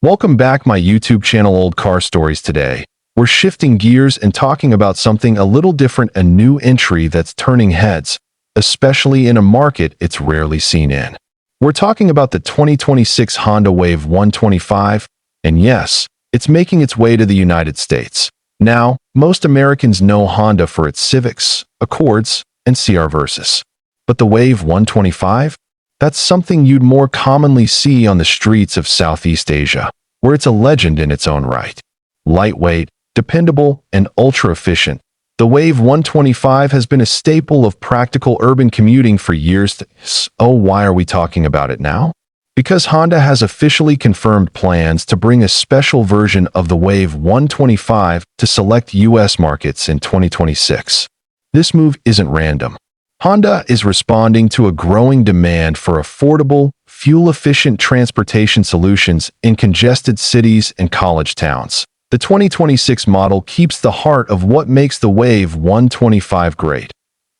Welcome back my YouTube channel Old Car Stories. Today, we're shifting gears and talking about something a little different, a new entry that's turning heads, especially in a market it's rarely seen in. We're talking about the 2026 Honda Wave 125, and yes, it's making its way to the United States. Now, most Americans know Honda for its Civics, Accords, and CR Versys. But the Wave 125? That's something you'd more commonly see on the streets of Southeast Asia, where it's a legend in its own right. Lightweight, dependable, and ultra-efficient, the Wave 125 has been a staple of practical urban commuting for years. So why are we talking about it now? Because Honda has officially confirmed plans to bring a special version of the Wave 125 to select U.S. markets in 2026. This move isn't random. Honda is responding to a growing demand for affordable, fuel-efficient transportation solutions in congested cities and college towns. The 2026 model keeps the heart of what makes the Wave 125 great: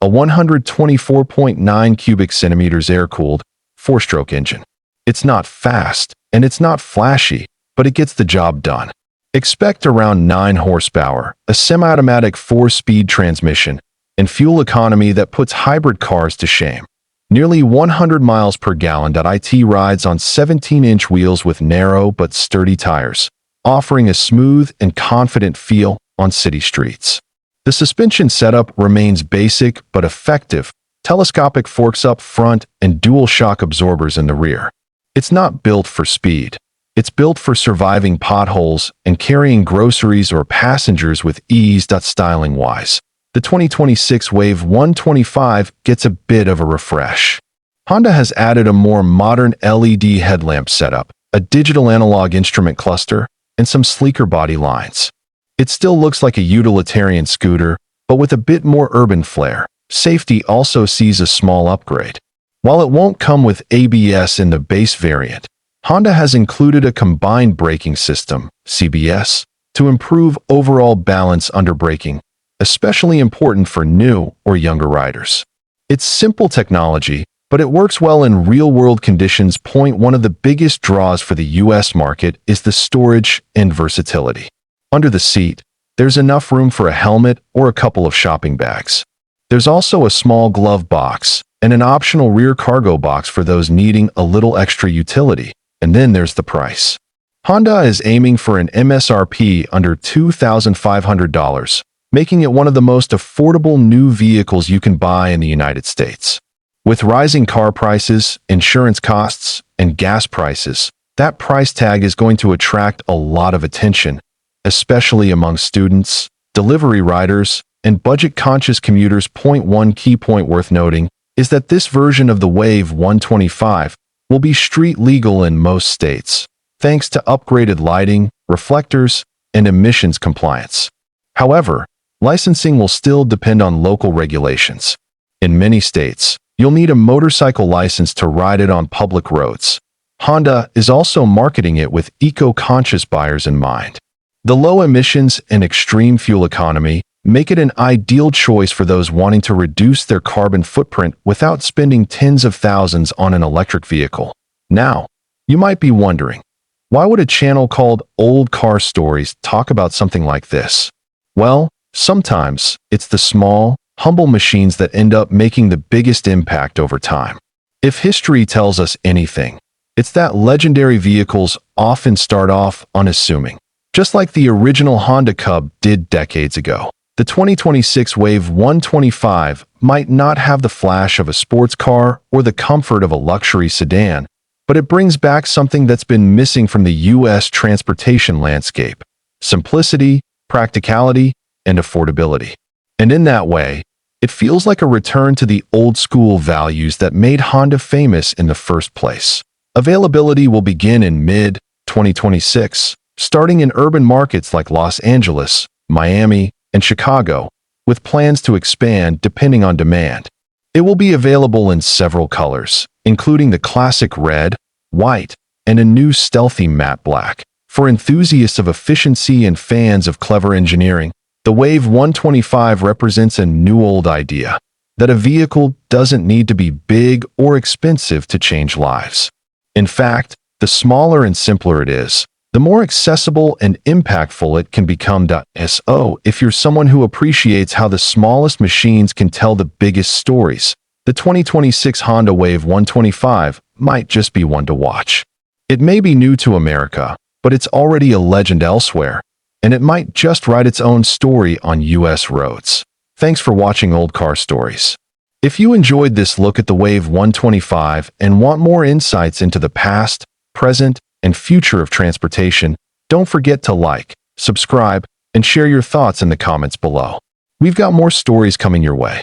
a 124.9 cubic centimeters air-cooled, four-stroke engine. It's not fast, and it's not flashy, but it gets the job done. Expect around 9 horsepower, a semi-automatic 4-speed transmission, and fuel economy that puts hybrid cars to shame. Nearly 100 miles per gallon. It rides on 17-inch wheels with narrow but sturdy tires, offering a smooth and confident feel on city streets. The suspension setup remains basic but effective: telescopic forks up front and dual shock absorbers in the rear. It's not built for speed. It's built for surviving potholes and carrying groceries or passengers with ease. Styling-wise, the 2026 Wave 125 gets a bit of a refresh. Honda has added a more modern LED headlamp setup, a digital analog instrument cluster, and some sleeker body lines. It still looks like a utilitarian scooter, but with a bit more urban flair. Safety also sees a small upgrade. While it won't come with ABS in the base variant, Honda has included a combined braking system, CBS, to improve overall balance under braking, especially important for new or younger riders. It's simple technology, but it works well in real-world conditions. One of the biggest draws for the U.S. market is the storage and versatility. Under the seat, there's enough room for a helmet or a couple of shopping bags. There's also a small glove box and an optional rear cargo box for those needing a little extra utility. And then there's the price. Honda is aiming for an MSRP under $2,500, making it one of the most affordable new vehicles you can buy in the United States. With rising car prices, insurance costs, and gas prices, that price tag is going to attract a lot of attention, especially among students, delivery riders, and budget-conscious commuters. One key point worth noting is that this version of the Wave 125 will be street legal in most states, thanks to upgraded lighting, reflectors, and emissions compliance. However, licensing will still depend on local regulations. In many states, you'll need a motorcycle license to ride it on public roads. Honda is also marketing it with eco-conscious buyers in mind. The low emissions and extreme fuel economy make it an ideal choice for those wanting to reduce their carbon footprint without spending tens of thousands on an electric vehicle. Now, you might be wondering, why would a channel called Old Car Stories talk about something like this? Well, sometimes it's the small, humble machines that end up making the biggest impact over time. If history tells us anything, it's that legendary vehicles often start off unassuming, just like the original Honda Cub did decades ago. The 2026 Wave 125 might not have the flash of a sports car or the comfort of a luxury sedan, but it brings back something that's been missing from the U.S. transportation landscape: simplicity, practicality, and affordability. And in that way, it feels like a return to the old-school values that made Honda famous in the first place. Availability will begin in mid-2026, starting in urban markets like Los Angeles, Miami, and Chicago, with plans to expand depending on demand. It will be available in several colors, including the classic red, white, and a new stealthy matte black. For enthusiasts of efficiency and fans of clever engineering, the Wave 125 represents a new old idea: that a vehicle doesn't need to be big or expensive to change lives. In fact, the smaller and simpler it is, the the more accessible and impactful it can become. So, if you're someone who appreciates how the smallest machines can tell the biggest stories, the 2026 Honda Wave 125 might just be one to watch. It may be new to America, but it's already a legend elsewhere, and it might just write its own story on US roads. Thanks for watching Old Car Stories. If you enjoyed this look at the Wave 125 and want more insights into the past, present, and future of transportation, don't forget to like, subscribe, and share your thoughts in the comments below. We've got more stories coming your way.